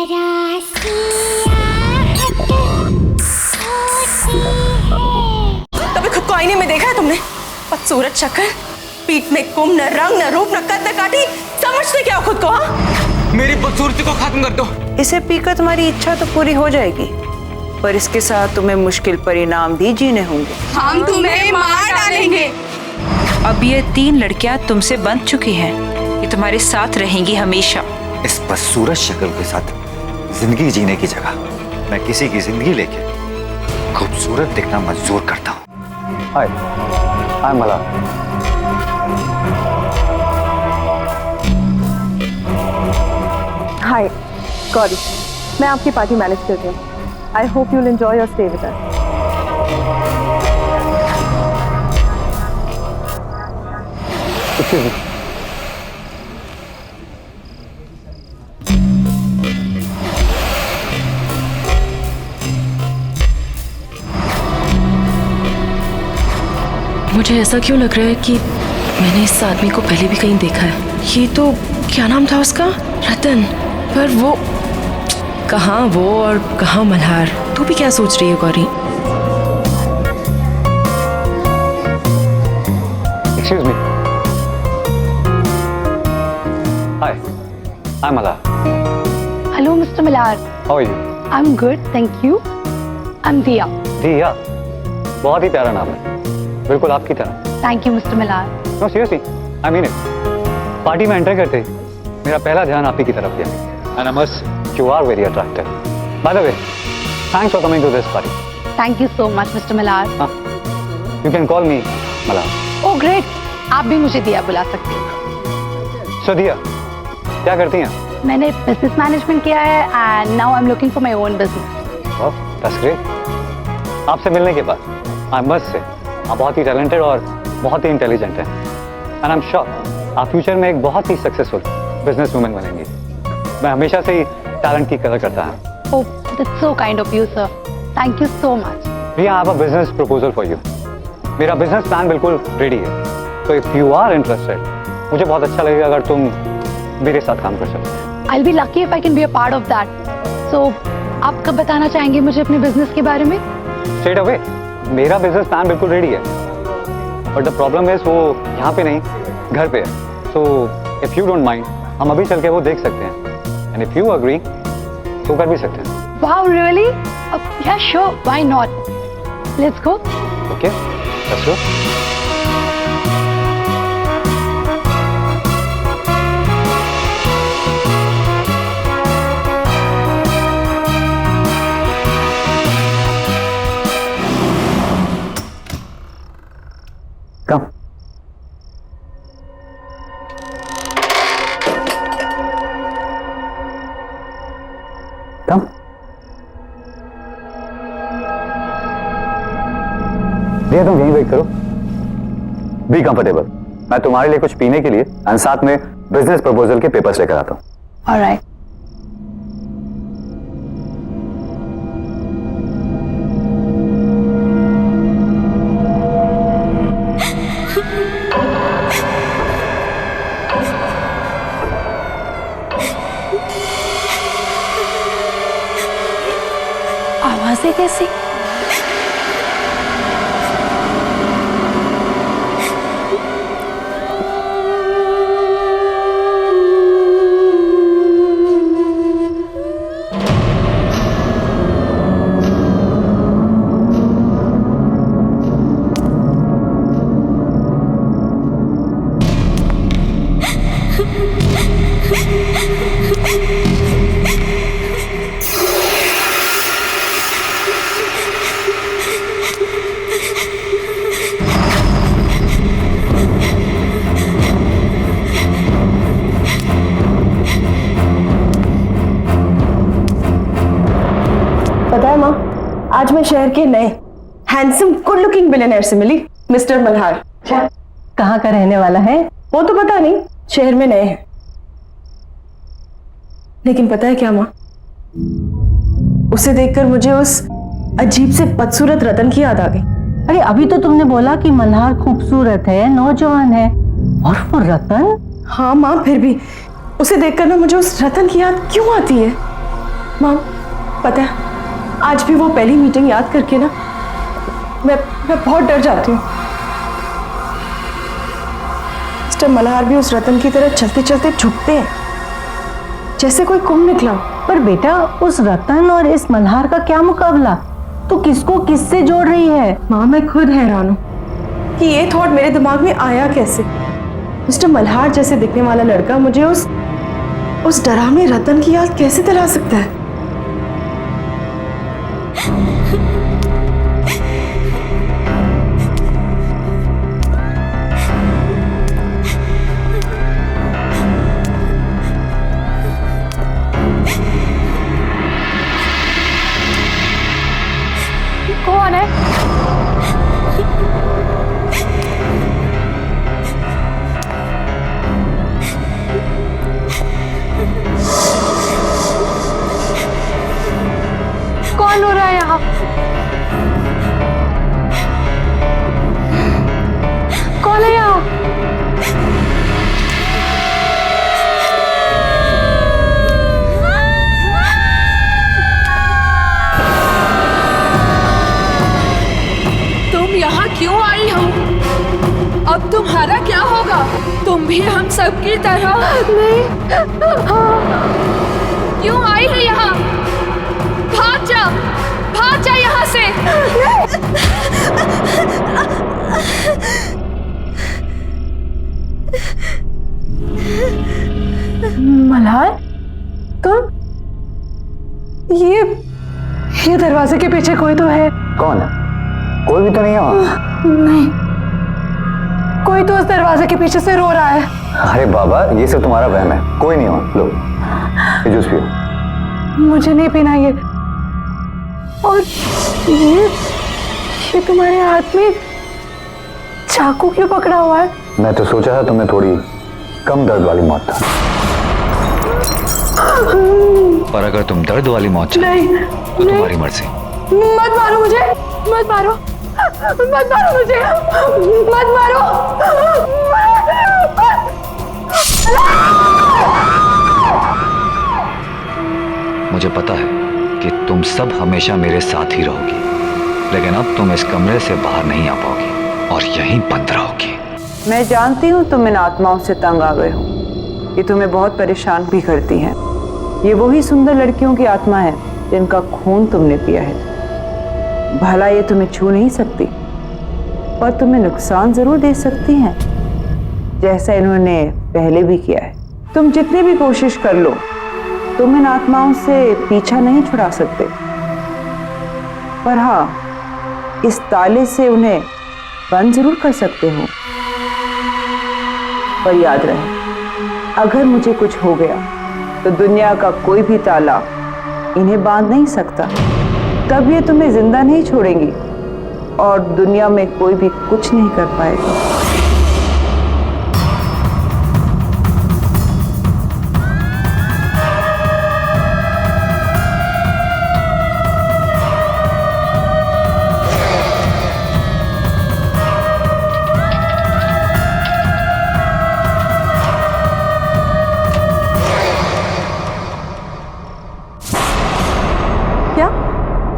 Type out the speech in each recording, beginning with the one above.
कभी खुद को आईने में देखा है तुमने? बदसूरत शक्ल, पीठ में कुम, न रंग न रूप न कद न काठी, समझते क्या हो खुद को? हाँ, मेरी बदसूरती को खत्म कर दो। इसे पीकर तुम्हारी इच्छा तो पूरी हो जाएगी, पर इसके साथ तुम्हें मुश्किल परिणाम भी जीने होंगे। हम तुम्हें मार डालेंगे। अब ये 3 लड़कियां तुमसे बंध चुकी हैं, ये तुम्हारे साथ रहेंगी हमेशा। इस बदसूरत शक्ल के साथ जिंदगी जीने की जगह मैं किसी की जिंदगी लेके खूबसूरत दिखना मंजूर करता हूँ। हाय, आई एम मल्हार। हाय गौरी, मैं आपकी पार्टी मैनेज कर रही हूँ। I hope you will enjoy your stay with us. मुझे ऐसा क्यों लग रहा है कि मैंने इस आदमी को पहले भी कहीं देखा है। ये तो क्या नाम था उसका? रतन। पर वो कहाँ वो और कहाँ मल्हार? तू भी क्या सोच रही है Gauri? Excuse me. Hi, I'm Mala. Hello, Mr. Millar. How are you? I'm good, thank you. I'm Diya. दिया, बहुत ही प्यारा नाम है, बिल्कुल आपकी तरह। Thank you, Mr. Millar. No, seriously, I mean it. Party में एंटर करते ही मेरा पहला ध्यान आप ही की तरफ गया। And I must, you are very attractive. By the way, thanks for coming to this party. Thank you so much, Mr. Millar. You can call me Mala. Oh, great. आप भी मुझे दिया बुला सकते हैं। So दिया, क्या करती हैं? मैंने बिजनेस मैनेजमेंट किया है and now I'm looking for my own business. Oh, that's great. आपसे मिलने के बाद I must say, आप बहुत ही टैलेंटेड और बहुत ही इंटेलिजेंट हैं। And I'm sure आप फ्यूचर में एक बहुत ही सक्सेसफुल बिजनेस वुमेन बनेंगी। मैं हमेशा से ही टैलेंट की कदर करता हूँ। Oh, that's so kind of you, sir. Thank you so much. Riya, I have a business proposal for you. मेरा बिजनेस प्लान बिल्कुल रेडी है, तो इफ यू आर इंटरेस्टेड, मुझे बहुत अच्छा लगेगा अगर तुम मेरे साथ काम कर सकते। I'll be lucky if I can be a part of that. So, आप कब बताना चाहेंगे मुझे अपने बिजनेस के बारे में? स्ट्रेट अवे, मेरा बिजनेस प्लान बिल्कुल रेडी है, बट द प्रॉब्लम इज वो यहाँ पे नहीं, घर पे है। So if you don't mind, हम अभी चल के वो देख सकते हैं, एंड इफ यू अग्री तो कर भी सकते हैं। Wow, really? Yeah, sure. Why not? Let's go. Okay, let's go. Come. Come. भैया तुम यहीं वेट करो। Be comfortable. मैं तुम्हारे लिए कुछ पीने के लिए और साथ में बिजनेस प्रपोजल के पेपर्स लेकर आता हूँ। All right. आवाजें कैसी? पता है माँ, आज मैं शहर के नए हैंडसम गुड लुकिंग बिलियनर से मिली, मिस्टर मल्हार। कहाँ का रहने वाला है? वो तो पता नहीं, शहर में नए हैं। लेकिन पता है क्या माँ, उसे देखकर मुझे उस अजीब से बदसूरत रतन की याद आ गई। अरे अभी तो तुमने बोला कि मल्हार खूबसूरत है, नौजवान है, और वो रतन? हाँ माँ, फिर भी उसे देखकर ना मुझे उस रतन की याद क्यों आती है? माम, पता है आज भी वो पहली मीटिंग याद करके ना मैं बहुत डर जाती हूँ। मिस्टर मल्हार भी उस रतन की तरह चलते चलते झुकते हैं जैसे कोई कुंभ निकला। पर बेटा उस रतन और इस मल्हार का क्या मुकाबला? तू किसको किससे जोड़ रही है? माँ, मैं खुद हैरान हूँ कि ये थॉट मेरे दिमाग में आया कैसे। मिस्टर मल्हार जैसे दिखने वाला लड़का मुझे उस डरावने रतन की याद कैसे दिला सकता है? कौन है? कौन हो रहा है यहाँ? कौन है यहाँ? तुम यहाँ क्यों आई हो? अब तुम्हारा क्या होगा? तुम भी हम सब की तरह नहीं। क्यों आई है यहाँ? भाग जा यहाँ से। मल्हार, तुम? ये दरवाजे के पीछे कोई तो है। कौन है? कोई भी तो नहीं है वहाँ। नहीं, कोई तो उस दरवाजे के पीछे से रो रहा है। अरे बाबा, ये सब तुम्हारा वहम है, कोई नहीं वहाँ। लो ये जूस पियो। मुझे नहीं पीना ये। और ये तुम्हारे हाथ में चाकू क्यों पकड़ा हुआ है? मैं तो सोचा था तुम्हें थोड़ी कम दर्द वाली मौत था, पर अगर तुम दर्द वाली मौत चाहती तो तुम्हारी मर्जी। मत मारो मुझे, मत मारो, मत मारो मुझे, मत मारो। मुझे पता है कि तुम सब हमेशा मेरे साथ ही रहोगी, लेकिन अब तुम इस कमरे से बाहर नहीं आ पाओगी और यहीं बंद रहोगी। मैं जानती हूँ तुम इन आत्माओं से तंग आ गए हो, ये तुम्हें बहुत परेशान भी करती हैं। ये वही सुंदर लड़कियों की आत्मा है जिनका खून तुमने पिया है। भला ये तुम्हें छू नहीं सकती, पर तुम्हें नुकसान जरूर दे सकती हैं, जैसा इन्होंने पहले भी किया है। तुम जितनी भी कोशिश कर लो, तुम इन आत्माओं से पीछा नहीं छुड़ा सकते, पर हाँ, इस ताले से उन्हें बंद जरूर कर सकते हो। पर याद रहे, अगर मुझे कुछ हो गया तो दुनिया का कोई भी ताला इन्हें बांध नहीं सकता। तब ये तुम्हें जिंदा नहीं छोड़ेंगी और दुनिया में कोई भी कुछ नहीं कर पाएगा।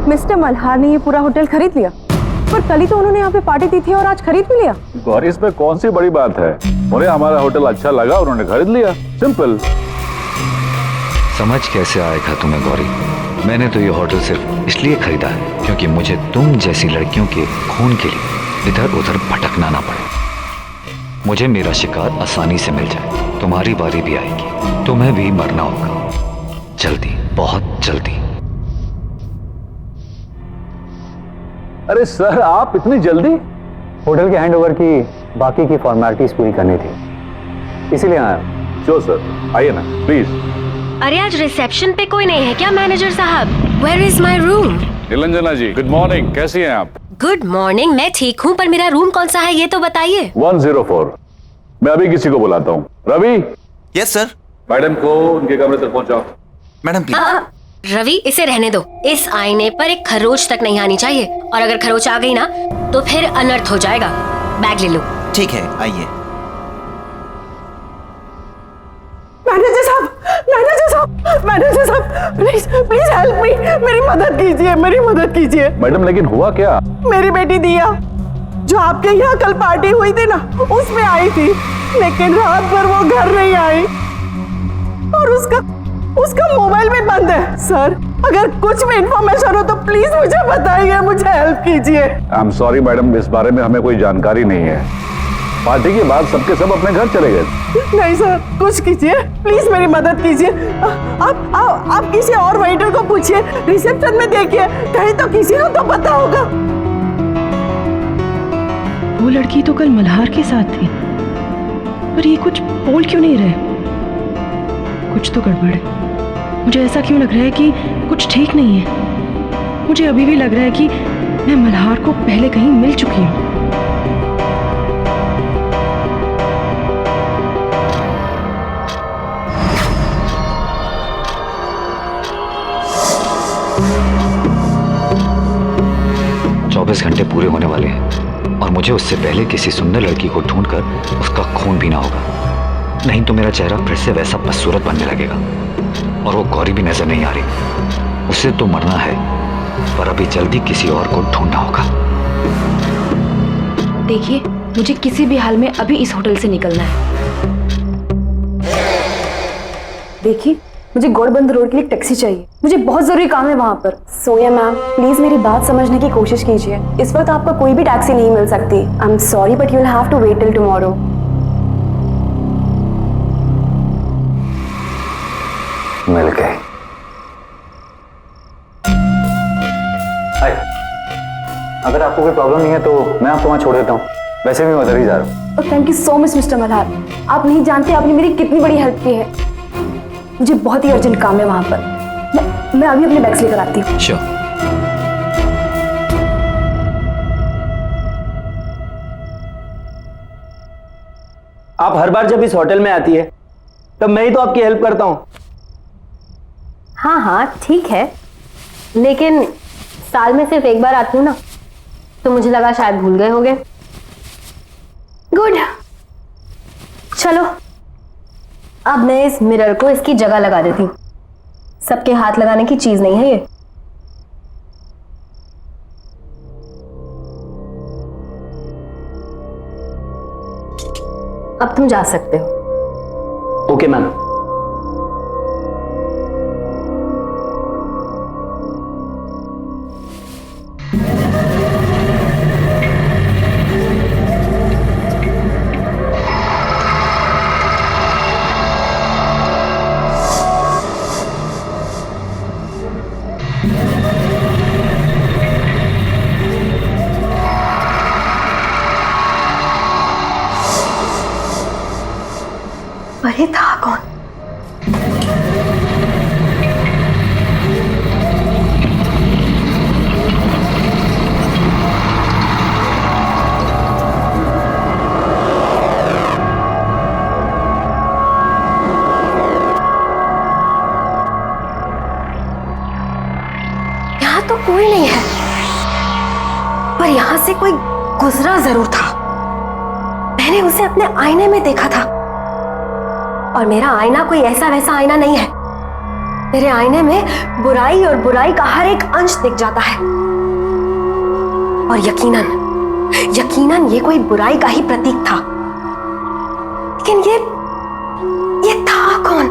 मिस्टर मल्हार ने ये पूरा होटल खरीद लिया, पर कल ही तो उन्होंने यहाँ पे पार्टी दी थी और आज खरीद भी लिया। गौरी, इसमें कौन सी बड़ी बात है? उन्हें हमारा होटल अच्छा लगा, उन्होंने खरीद लिया, सिंपल। समझ कैसे आएगा तुम्हें गौरी? मैंने तो ये होटल सिर्फ इसलिए खरीदा है क्योंकि मुझे तुम जैसी लड़कियों के खून के लिए इधर उधर भटकना ना पड़े। मुझे मेरा शिकार आसानी से मिल जाए। तुम्हारी बारी भी आएगी, तुम्हें भी मरना होगा, जल्दी, बहुत जल्दी। अरे सर, आप इतनी जल्दी? होटल के हैंडओवर की बाकी की फॉर्मेलिटीज पूरी करनी थी, इसीलिए आया। श्योर सर, आइए ना प्लीज। अरे आज रिसेप्शन पे कोई नहीं है क्या मैनेजर साहब? Where is my room? Niranjana ji, good morning, कैसी हैं आप? गुड मॉर्निंग, मैं ठीक हूँ, पर मेरा रूम कौन सा है ये तो बताइए। 104। मैं अभी किसी को बुलाता हूँ। रवि। Yes sir. मैडम को उनके कमरे तक पहुंचाओ। Madam please. रवि, इसे रहने दो। इस आईने पर एक खरोच तक नहीं आनी चाहिए, और अगर खरोच आ गई ना तो फिर अनर्थ हो जाएगा। बैग ले लो। ठीक है, आइए। मैनेजर साहब, मैनेजर साहब, मैनेजर साहब, प्लीज प्लीज हेल्प मी, मेरी मदद कीजिए, मेरी मदद कीजिए। मैडम लेकिन हुआ क्या? मेरी बेटी दिया जो आपके यहाँ कल पार्टी हुई थी ना, उसमें आई थी, लेकिन रात भर वो घर नहीं आई और उसका मोबाइल भी बंद है। सर, अगर कुछ भी इंफॉर्मेशन हो तो प्लीज मुझे बताइए, मुझे हेल्प कीजिए। आई एम सॉरी मैडम, इस बारे में हमें कोई जानकारी नहीं है। पार्टी के बाद सबके सब अपने घर चले गए। नहीं सर, कुछ कीजिए, प्लीज मेरी मदद कीजिए। आप किसी और वेटर को पूछिए, रिसेप्शन में देखिए, कहीं तो किसी को तो पता होगा। वो लड़की तो कल मल्हार के साथ थी, पर ये कुछ बोल क्यों नहीं रहे? कुछ तो गड़बड़ है। मुझे ऐसा क्यों लग रहा है कि कुछ ठीक नहीं है। मुझे अभी भी लग रहा है कि मैं मल्हार को पहले कहीं मिल चुकी हूँ। घंटे पूरे होने वाले हैं और मुझे उससे पहले किसी सुंदर लड़की को ढूंढकर उसका खून पीना होगा, नहीं तो मेरा चेहरा फिर से वैसा बदसूरत बनने लगेगा। और वो गौरी भी नजर नहीं आ रही। उसे तो मरना है, पर अभी जल्दी किसी और को ढूंढना होगा। देखिए, मुझे किसी भी हाल में अभी इस होटल से निकलना है। देखिए, मुझे गौड़बंद रोड के लिए टैक्सी चाहिए, मुझे बहुत जरूरी काम है वहाँ पर। सोया मैम, प्लीज मेरी बात समझने की कोशिश कीजिए। इस वक्त आपको कोई भी टैक्सी नहीं मिल सकती। I am sorry but you will have to wait till tomorrow. मिल गए। अगर आपको कोई प्रॉब्लम नहीं है तो मैं आपको वहाँ छोड़ देता हूँ, वैसे भी मैं उधर ही जा रहा हूँ। Thank you so much mister Malhar, आप नहीं जानते आपने मेरी कितनी बड़ी हेल्प की है। मुझे बहुत ही अर्जेंट काम है वहां पर। मैं अभी अपने बैग्स लेकर आती हूँ। श्योर। आप हर बार जब इस होटल में आती है तब मैं ही तो आपकी हेल्प करता हूँ। हाँ हाँ ठीक है, लेकिन साल में सिर्फ एक बार आती हूँ ना, तो मुझे लगा शायद भूल गए होंगे। गुड, चलो अब मैं इस मिरर को इसकी जगह लगा देती हूँ। सबके हाथ लगाने की चीज नहीं है ये। अब तुम जा सकते हो। Okay ma'am. अरे था कौन? यहां तो कोई नहीं है, पर यहां से कोई गुजरा जरूर था। मैंने उसे अपने आईने में देखा था, और मेरा आईना कोई ऐसा वैसा आईना नहीं है। मेरे आईने में बुराई और बुराई का हर एक अंश दिख जाता है, और यकीनन ये कोई बुराई का ही प्रतीक था। लेकिन ये था कौन,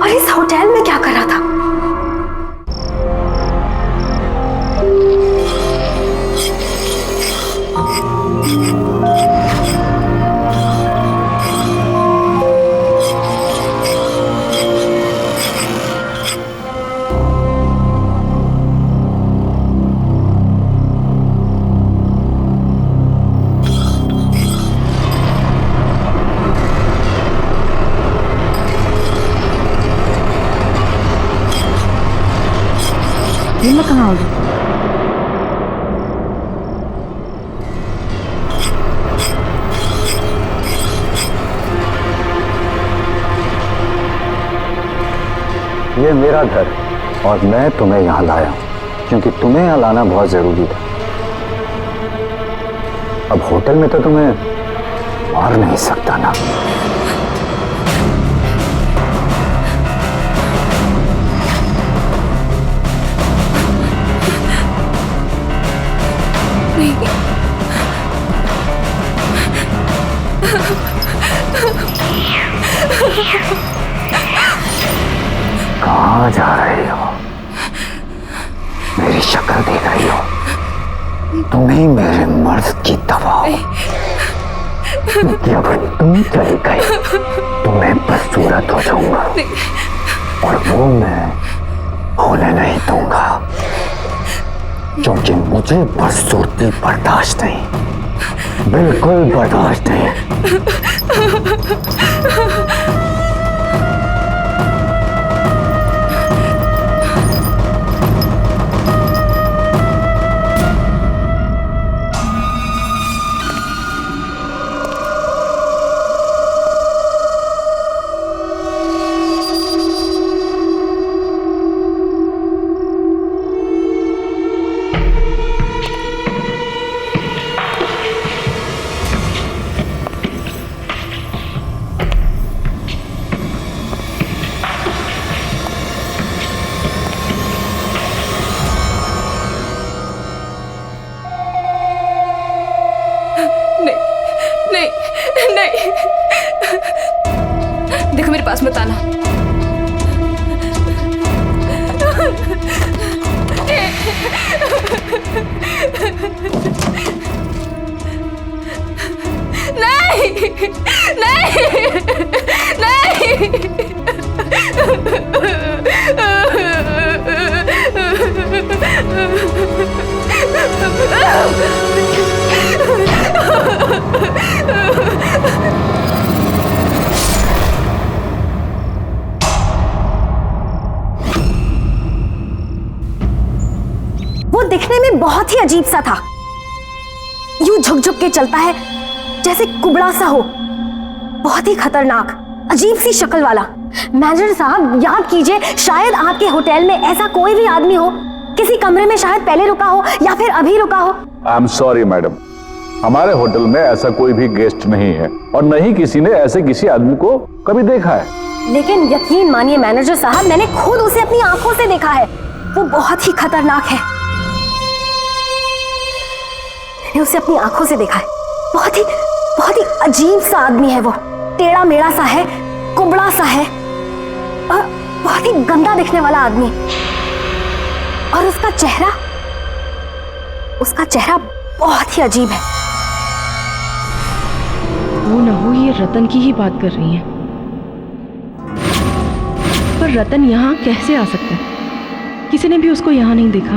और इस होटल में क्या कर रहा था? ये मैं कहाँ आ गई? ये मेरा घर और मैं तुम्हें यहाँ लाया हूँ क्योंकि तुम्हें यहाँ लाना बहुत जरूरी था। अब होटल में तो तुम्हें मार नहीं सकता ना। कहाँ जा रही हो? मेरी शक्ल देख रही हो? तुम्हें मेरे मर्ज की दवा हो। जब तुम चली गई तो मैं बदसूरत हो जाऊंगा और वो मैं होने नहीं दूंगा, क्योंकि मुझे बदसूरती बर्दाश्त नहीं, बिल्कुल बर्दाश्त नहीं। देखो मेरे पास मत आना। नहीं नहीं वो दिखने में बहुत ही अजीब सा था, यूं झुक झुक के चलता है जैसे कुबड़ा सा हो, बहुत ही खतरनाक अजीब सी शक्ल वाला। मैनेजर साहब याद कीजिए, शायद आपके होटल में ऐसा कोई भी आदमी हो, किसी कमरे में शायद पहले रुका हो या फिर अभी रुका हो। आई एम सॉरी मैडम, हमारे होटल में ऐसा कोई भी गेस्ट नहीं है और न ही किसी ने ऐसे किसी आदमी को कभी देखा है। लेकिन यकीन मानिए मैनेजर साहब, मैंने खुद उसे अपनी आंखों से देखा है, वो बहुत ही खतरनाक है। मैंने उसे अपनी आंखों से देखा है, बहुत ही अजीब सा आदमी है वो, टेढ़ा मेढ़ा सा है, कुबड़ा सा है और बहुत ही गंदा दिखने वाला आदमी। और उसका चेहरा बहुत ही अजीब है। वो न हो ये रतन की ही बात कर रही हैं। पर रतन यहाँ कैसे आ सकता है? किसी ने भी उसको यहाँ नहीं देखा।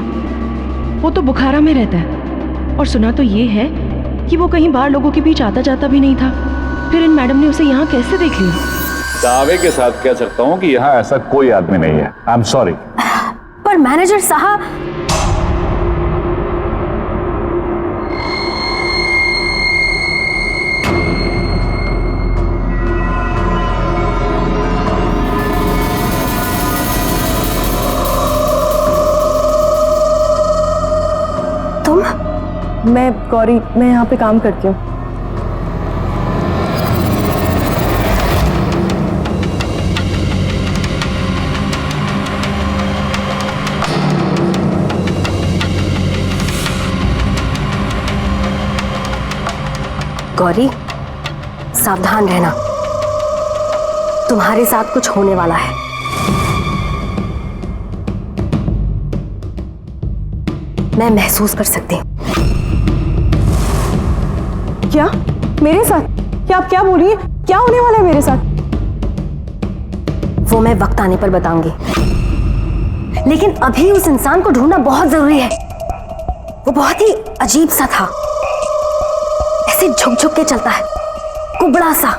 वो तो बुखारा में रहता है और सुना तो ये है कि वो कहीं बाहर लोगों के बीच आता जाता भी नहीं था। फिर इन मैडम ने उसे यहाँ कैसे देख लिया? दावे के साथ कह सकता हूँ कि यहाँ ऐसा कोई आदमी नहीं है। आई एम सॉरी। पर मैनेजर साहब, मैं गौरी, मैं यहाँ पे काम करती हूँ। गौरी सावधान रहना, तुम्हारे साथ कुछ होने वाला है। मैं महसूस कर सकती हूँ। क्या मेरे साथ? क्या आप क्या बोल रही हैं? क्या होने वाला है मेरे साथ? वो मैं वक्त आने पर बताऊंगी, लेकिन अभी उस इंसान को ढूंढना बहुत जरूरी है। वो बहुत ही अजीब सा था, ऐसे झुक झुक के चलता है, कुबड़ा सा।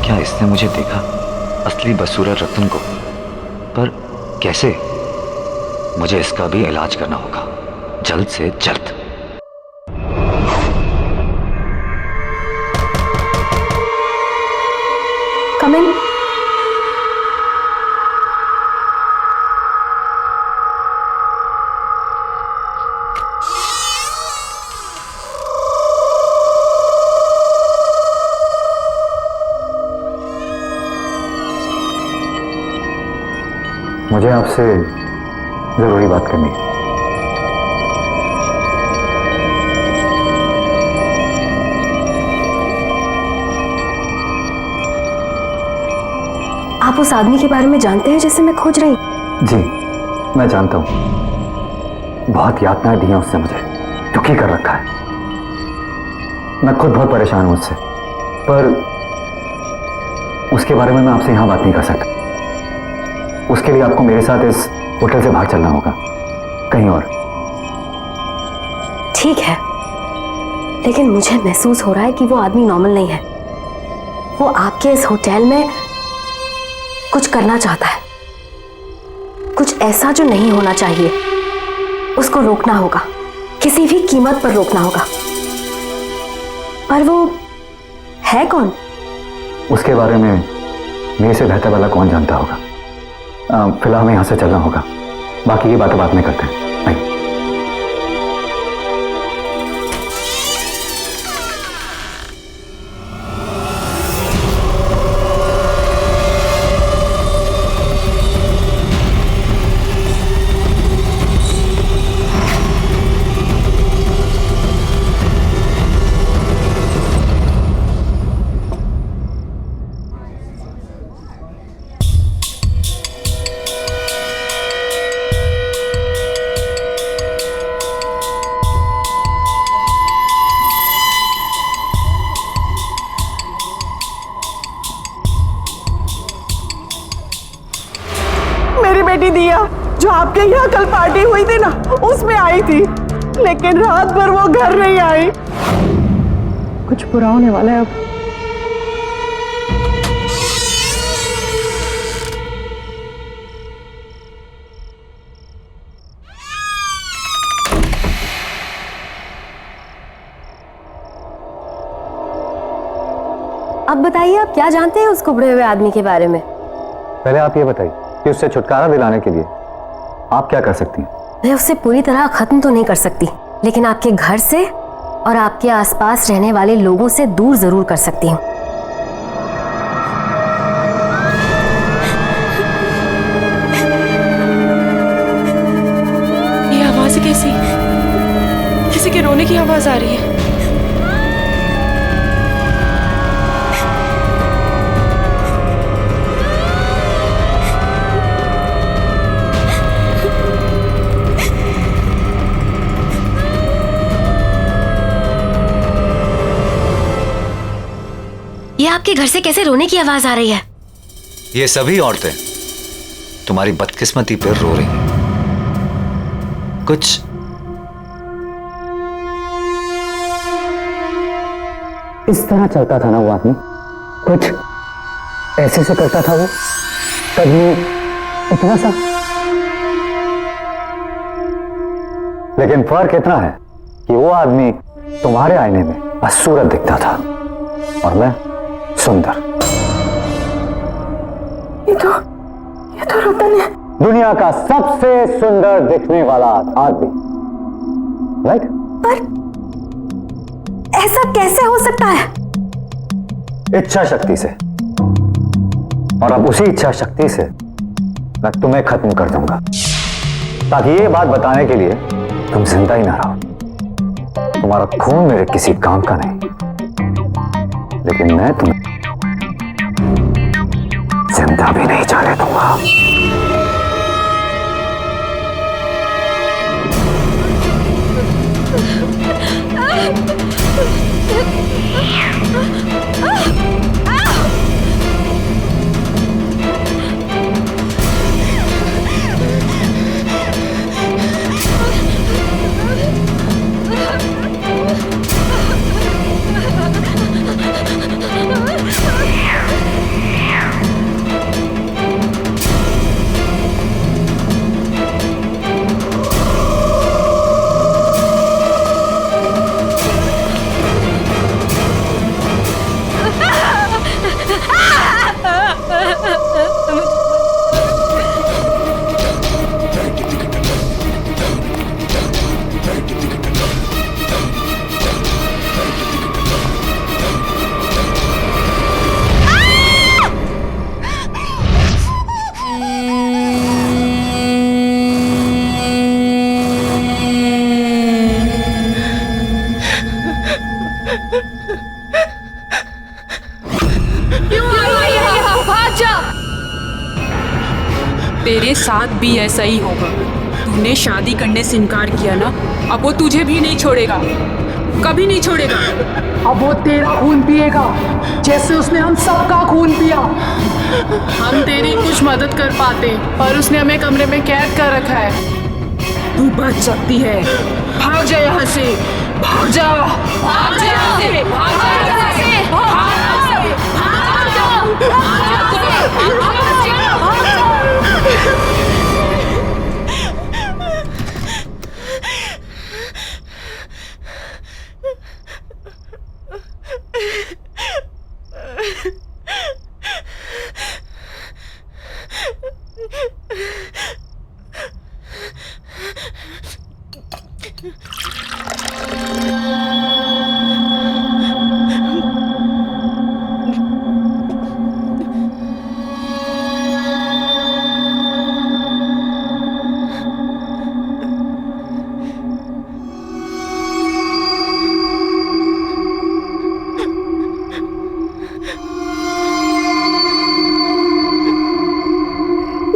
क्या इसने मुझे देखा, असली बदसूरत रतन को? पर कैसे? मुझे इसका भी इलाज करना होगा, जल्द से जल्द। Come in. मुझे आपसे जरूरी बात करनी है। आप उस आदमी के बारे में जानते हैं जिसे मैं खोज रही? जी मैं जानता हूँ, बहुत यातनाएं दी हैं उसने मुझे, दुखी कर रखा है। मैं खुद बहुत परेशान हूं उससे, पर उसके बारे में मैं आपसे यहां बात नहीं कर सकता। उसके लिए आपको मेरे साथ इस होटल से बाहर चलना होगा, कहीं और। ठीक है, लेकिन मुझे महसूस हो रहा है कि वो आदमी नॉर्मल नहीं है। वो आपके इस होटल में कुछ करना चाहता है, कुछ ऐसा जो नहीं होना चाहिए। उसको रोकना होगा, किसी भी कीमत पर रोकना होगा। पर वो है कौन? उसके बारे में मेरे से बेहतर वाला कौन जानता होगा। फिलहाल हमें यहां से चलना होगा, बाकी की बातें बाद में करते हैं। नहीं। मेरी बेटी दिया जो आपके यहाँ कल पार्टी हुई थी ना, उसमें आई थी, लेकिन रात भर वो घर नहीं आई। कुछ बुरा होने वाला है अब। अब बताइए, आप क्या जानते हैं उस कुबड़े हुए आदमी के बारे में? पहले आप ये बताइए कि उससे छुटकारा दिलाने के लिए आप क्या कर सकती हैं? मैं उसे पूरी तरह खत्म तो नहीं कर सकती, लेकिन आपके घर से और आपके आसपास रहने वाले लोगों से दूर जरूर कर सकती हूँ। ये आवाज कैसी? किसी के रोने की आवाज आ रही है। ये आपके घर से कैसे रोने की आवाज आ रही है? ये सभी औरतें तुम्हारी बदकिस्मती पर रो रही हैं। कुछ इस तरह चलता था ना वो आदमी, कुछ ऐसे से करता था वो, कभी इतना सा। लेकिन फर्क इतना है कि वो आदमी तुम्हारे आईने में बदसूरत दिखता था और मैं सुंदर। ये तो रतन है, दुनिया का सबसे सुंदर दिखने वाला आदमी, राइट? पर ऐसा कैसे हो सकता है? इच्छा शक्ति से। और अब उसी इच्छा शक्ति से मैं तुम्हें खत्म कर दूंगा, ताकि ये बात बताने के लिए तुम जिंदा ही ना रहो। तुम्हारा खून मेरे किसी काम का नहीं, लेकिन मैं तुम्हें जिंदा भी नहीं जाने दूंगा। तेरे साथ भी ऐसा ही होगा। तूने शादी करने से इनकार किया ना, अब वो तुझे भी नहीं छोड़ेगा, कभी नहीं छोड़ेगा। अब वो तेरा खून पिएगा जैसे उसने हम सबका खून पिया। हम तेरी कुछ मदद कर पाते, पर उसने हमें कमरे में कैद कर रखा है। तू बच सकती है, भाग जा यहाँ से, भाग जा, भाग जा यहाँ से, भाग जा यहाँ से, भाग जा, भाग जा, भाग जा, भाग जा।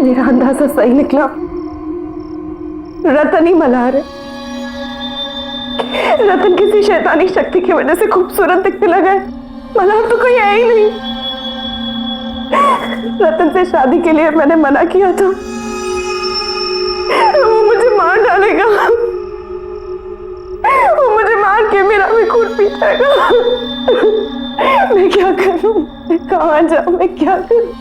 मेरा अंदाजा सही निकला, रतन ही मल्हार है। रतन किसी शैतानी शक्ति की वजह से खूबसूरत दिखने लगा है, मल्हार तो कोई है ही नहीं। रतन से शादी के लिए मैंने मना किया था, वो मुझे मार डालेगा, वो मुझे मार के मेरा भी खून पी जाएगा। मैं क्या करूं, मैं कहां जाऊं, मैं क्या करूं?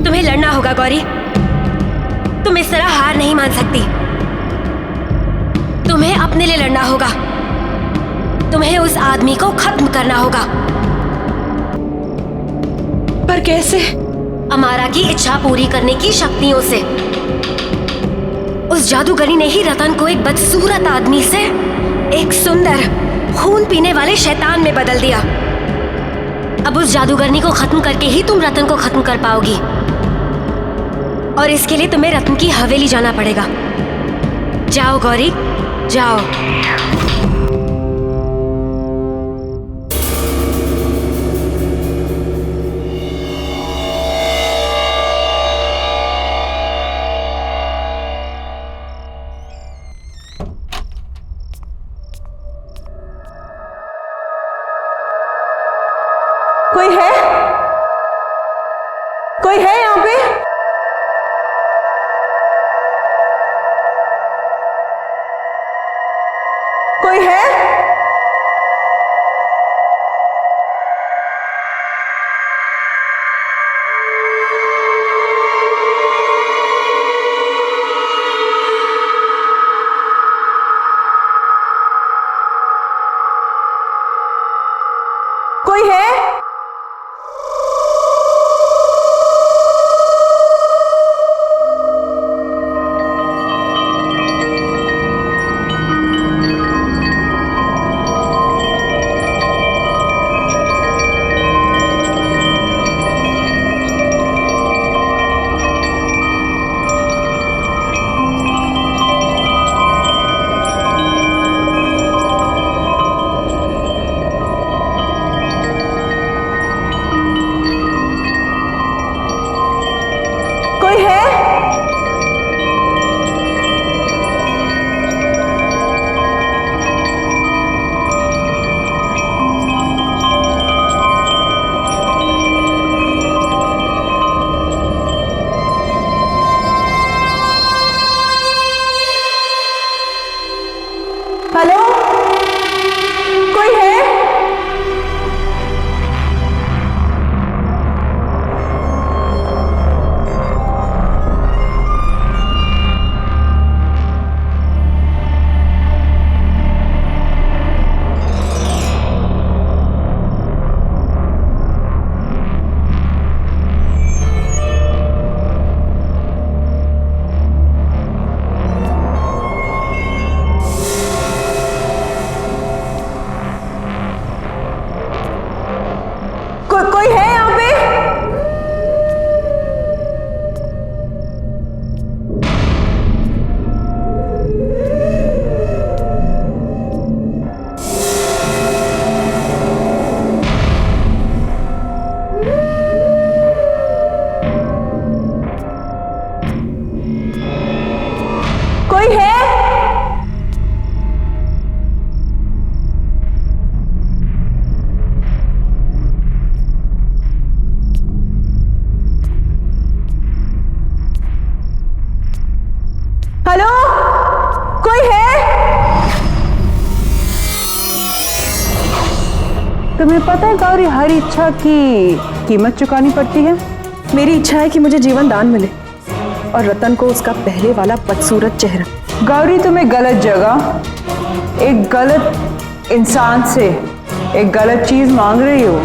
तुम्हें लड़ना होगा गौरी, तुम इस तरह हार नहीं मान सकती। तुम्हें अपने लिए लड़ना होगा, तुम्हें उस आदमी को खत्म करना होगा। पर कैसे? अमारा की इच्छा पूरी करने की शक्तियों से। उस जादूगरी ने ही रतन को एक बदसूरत आदमी से एक सुंदर खून पीने वाले शैतान में बदल दिया। अब उस जादूगरनी को खत्म करके ही तुम रतन को खत्म कर पाओगी, और इसके लिए तुम्हें रतन की हवेली जाना पड़ेगा। जाओ गौरी, जाओ। कोई है? कोई है यहाँ पे? कोई है? कोई है? तुम्हें पता है गौरी, हर इच्छा की कीमत चुकानी पड़ती है। मेरी इच्छा है कि मुझे जीवन दान मिले और रतन को उसका पहले वाला बदसूरत चेहरा। गौरी, तुम्हें गलत जगह, एक गलत इंसान से एक गलत चीज मांग रही हो।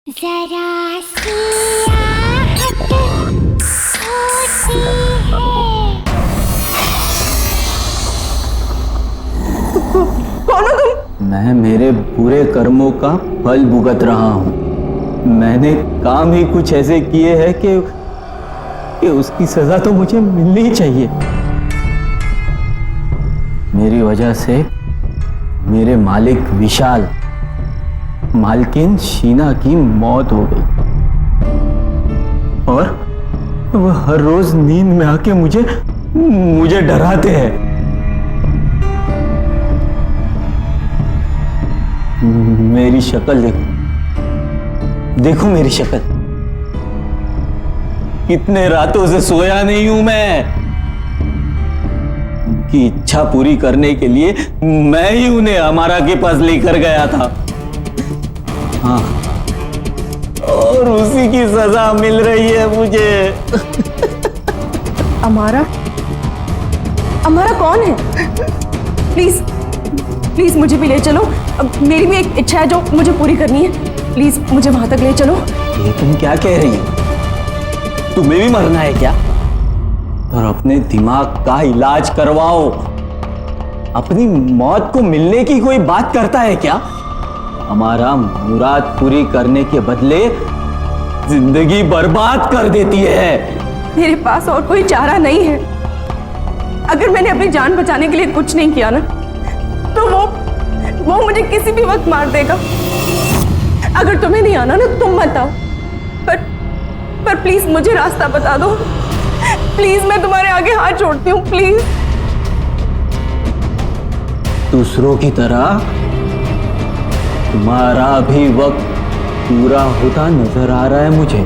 जरा सी आहट होती है। कौन हो तुम? मैं मेरे बुरे कर्मों का फल भुगत रहा हूँ। मैंने काम ही कुछ ऐसे किए हैं कि उसकी सजा तो मुझे मिलनी ही चाहिए। मेरी वजह से मेरे मालिक विशाल, मालकिन शीना की मौत हो गई और वह हर रोज नींद में आके मुझे डराते हैं। मेरी शक्ल देखो मेरी शक्ल। कितने रातों से सोया नहीं हूं मैं। उनकी इच्छा पूरी करने के लिए मैं ही उन्हें अमारा के पास लेकर गया था। हाँ, और उसी की सजा मिल रही है मुझे। अमारा? अमारा कौन है? प्लीज प्लीज मुझे भी ले चलो। अब मेरी भी एक इच्छा है जो मुझे पूरी करनी है। प्लीज मुझे वहां तक ले चलो। ये तुम क्या कह रही हो? तुम्हें भी मरना है क्या? और अपने दिमाग का इलाज करवाओ। अपनी मौत को मिलने की कोई बात करता है क्या? हमारा मुराद पूरी करने के बदले जिंदगी बर्बाद कर देती है। मेरे पास और कोई चारा नहीं है। अगर मैंने अपनी जान बचाने के लिए कुछ नहीं किया ना, तो वो मुझे किसी भी वक्त मार देगा। अगर तुम्हें नहीं आना ना, तुम मत आओ। पर प्लीज मुझे रास्ता बता दो। प्लीज, मैं तुम्हारे आगे हाथ जोड़ती हूँ, प्लीज। दूसरों की तरह तुम्हारा भी वक्त पूरा होता नजर आ रहा है मुझे।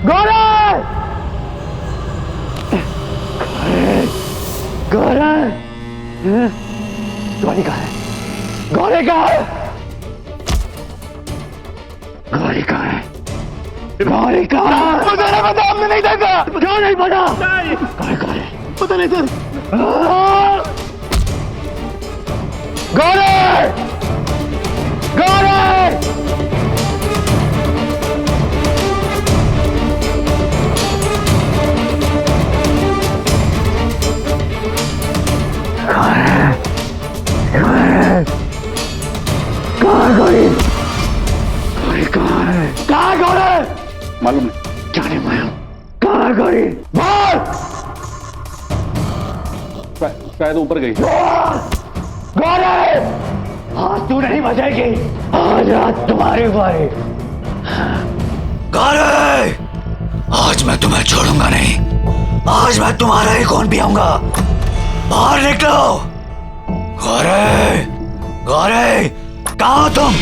गौरव! गौरव! गौरी कहाँ है? गौरी कहाँ है? गौरी कहाँ है? गौरी कहाँ है? मुझे नहीं पता, हमने नहीं देखा। क्यों नहीं पता? गौरी कहाँ है? पता नहीं सर। गौरी! गौरी! कहाँ गौरी? गौरी कहाँ है? कहाँ गौरी? मालूम नहीं। जाने माया। कहाँ गौरी? बोल! शायद ऊपर गई। गौरी! आज तू नहीं बचेगी। आज रात तुम्हारी बारी। गौरी! आज मैं तुम्हें छोड़ूंगा नहीं। आज मैं तुम्हारा ही खून पियूंगा। बाहर निकलो। गौरी! गौरी! कहाँ हो तुम?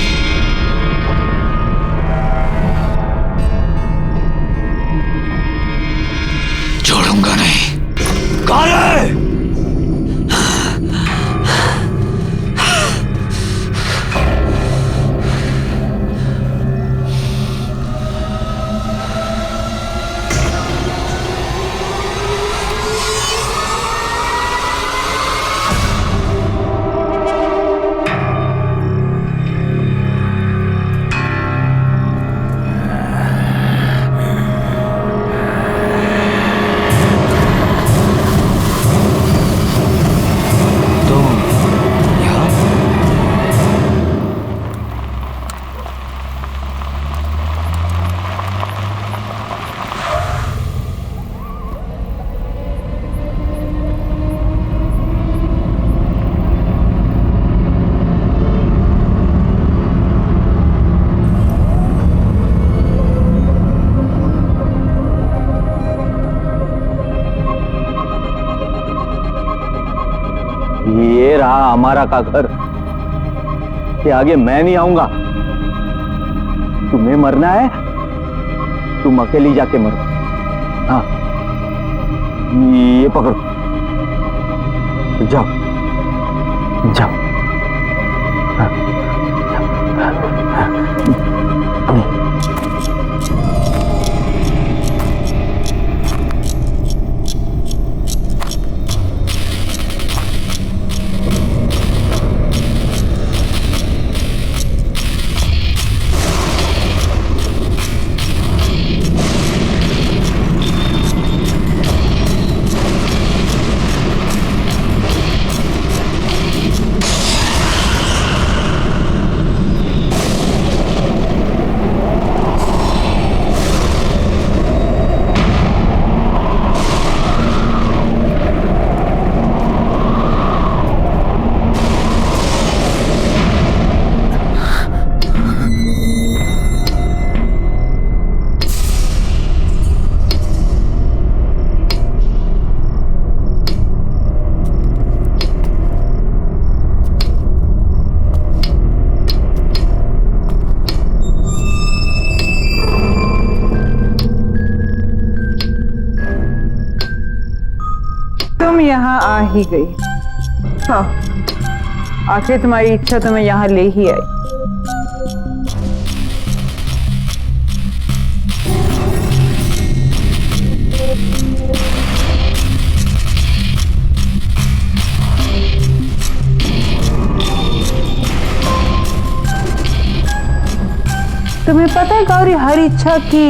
छोड़ूंगा नहीं। गौरी! हमारा का घर के आगे मैं नहीं आऊंगा। तुम्हें मरना है, तुम अकेली जाके मरो। हाँ, ये पकड़ो, जाओ जाओ। हाँ, तुम यहाँ आ ही गई। हाँ, आखिर तुम्हारी इच्छा तुम्हें यहाँ ले ही आई। तुम्हें पता है गौरी, हर इच्छा की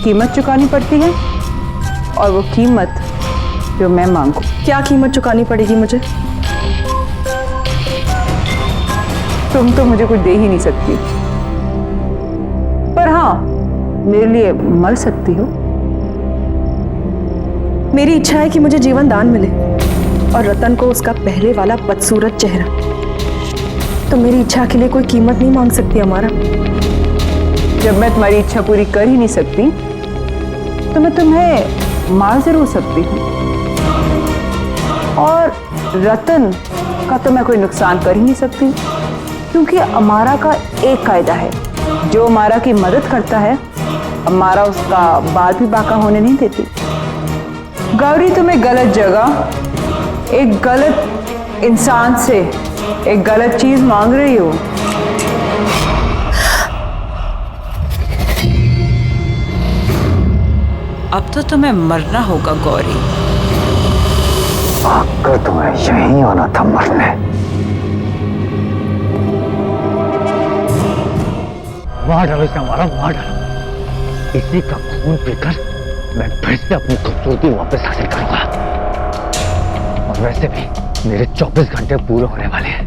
कीमत चुकानी पड़ती है, और वो कीमत जो मैं मांगू। क्या कीमत चुकानी पड़ेगी मुझे? तुम तो मुझे कुछ दे ही नहीं सकती, पर हाँ, मेरे लिए मर सकती हो। मेरी इच्छा है कि मुझे जीवन दान मिले और रतन को उसका पहले वाला बदसूरत चेहरा। तो मेरी इच्छा के लिए कोई कीमत नहीं मांग सकती हमारा। जब मैं तुम्हारी इच्छा पूरी कर ही नहीं सकती, तो मैं तुम्हें मार जरूर सकती हूँ, और रतन का तो मैं कोई नुकसान कर ही नहीं सकती, क्योंकि अमारा का एक कायदा है, जो अमारा की मदद करता है, अमारा उसका बाल भी बाका होने नहीं देती। गौरी, तुम्हें गलत जगह एक गलत इंसान से एक गलत चीज मांग रही हो। अब तो तुम्हें मरना होगा गौरी। आकर तुम्हें यहीं आना था मरने। मार डालो इसे, हमारा मार डालो। इसी का खून पीकर मैं फिर से अपनी खूबसूरती वापस हासिल करूंगा। और वैसे भी मेरे 24 घंटे पूरे होने वाले हैं।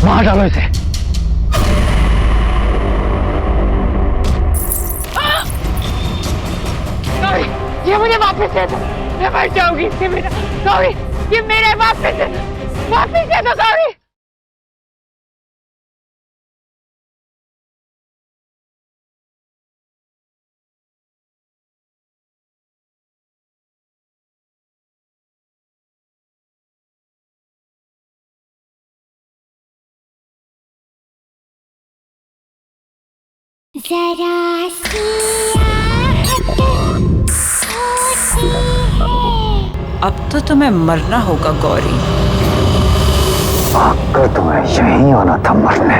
मार डालो इसे। ये मुझे वापस दे दो, मैं मर जाऊंगी इससे मेरा। गौरी, ये मेरे वापस दे दो गौरी। जरा सी अब तो तुम्हें मरना होगा गौरी। आकर तुम्हें यहीं आना था मरने।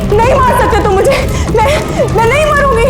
नहीं मार सकते तुम मुझे। मैं नहीं मरूंगी।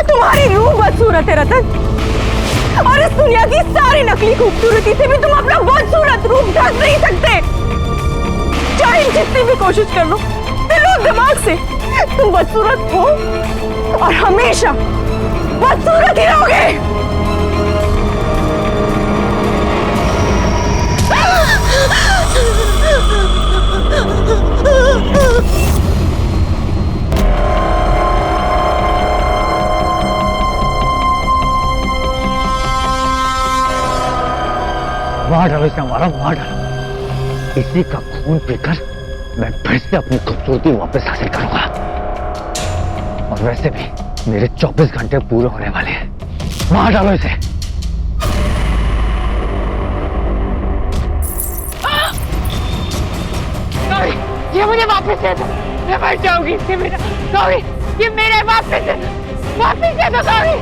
तुम्हारी रूह बदसूरत है रतन, और इस दुनिया की सारी नकली खूबसूरती से भी तुम अपना बदसूरत रूप ढक नहीं सकते। चाहे जितनी भी कोशिश कर लो, दिलो दिमाग से तुम बदसूरत हो और हमेशा बदसूरत ही रहोगे। मार डालो इसे, हमारा मार डालो। इसी का खून पीकर मैं फिर से अपनी खूबसूरती वापस हासिल करूंगा। और वैसे भी मेरे 24 घंटे पूरे होने वाले हैं। मार डालो इसे। ये मुझे वापस दे दो, मैं मर जाऊंगी इससे बिना। गौरी, ये मेरे वापस दे दो गौरी।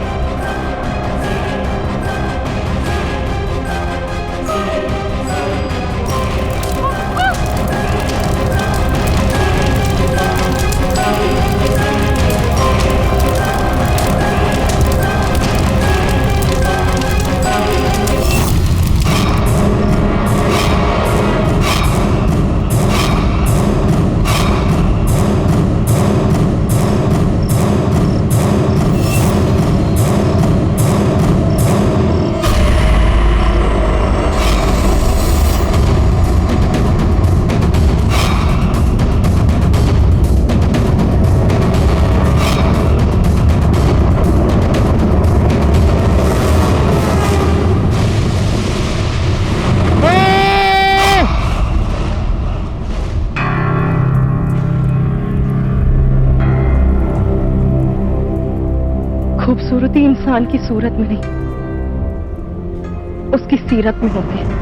खूबसूरती इंसान की सूरत में नहीं, उसकी सीरत में होती है।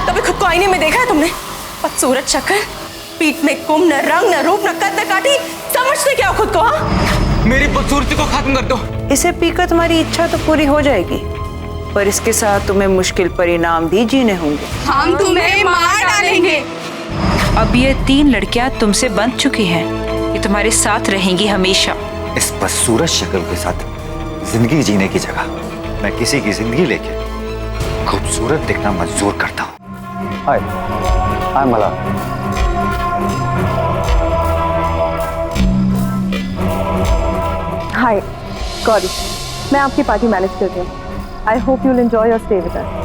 कभी खुद को आईने में देखा है तुमने? बदसूरत शक्ल, पीठ में कुम, न रंग, न रूप, न कद, न काठी। समझते क्या हो खुद को? हाँ, मेरी बदसूरती को खत्म कर दो। इसे पीकर तुम्हारी इच्छा तो पूरी हो जाएगी, पर इसके साथ तुम्हें मुश्किल परिणाम भी जीने होंगे। हम तुम्हें मार डालेंगे। अब ये 3 लड़कियां तुमसे बंध चुकी हैं। ये तुम्हारे साथ रहेंगी हमेशा। इस बदसूरत शक्ल के साथ जिंदगी जीने की जगह मैं किसी की जिंदगी लेके खूबसूरत दिखना मंजूर करता हूँ। हाय, आई एम मल्हार। हाय गौरी, मैं आपकी पार्टी मैनेज कर रही हूँ। I hope you will enjoy your stay with us.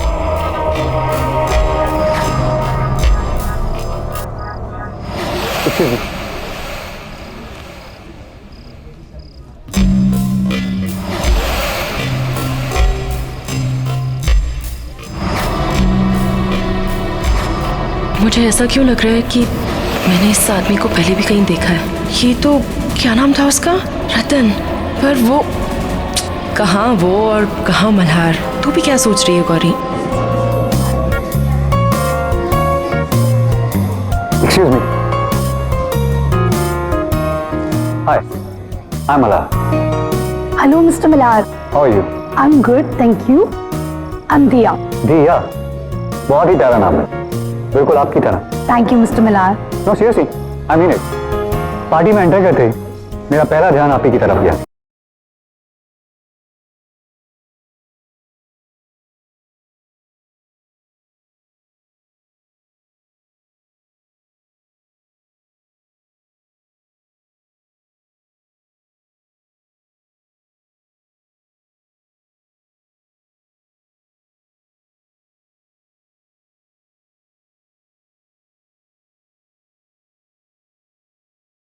मुझे ऐसा क्यों लग रहा है कि मैंने इस आदमी को पहले भी कहीं देखा है। ये तो क्या नाम था उसका? रतन। पर वो कहाँ वो और कहाँ मल्हार? तू भी क्या सोच रही है Gauri? Excuse me. Hi, I'm Mala. Hello, Mr. Millar. How are you? I'm good, thank you. I'm Diya. दिया, बहुत ही प्यारा नाम है, बिल्कुल आपकी तरह। Thank you, Mr. Millar. No, seriously, I mean it. Party में एंटर करते ही मेरा पहला ध्यान आप ही की तरफ गया।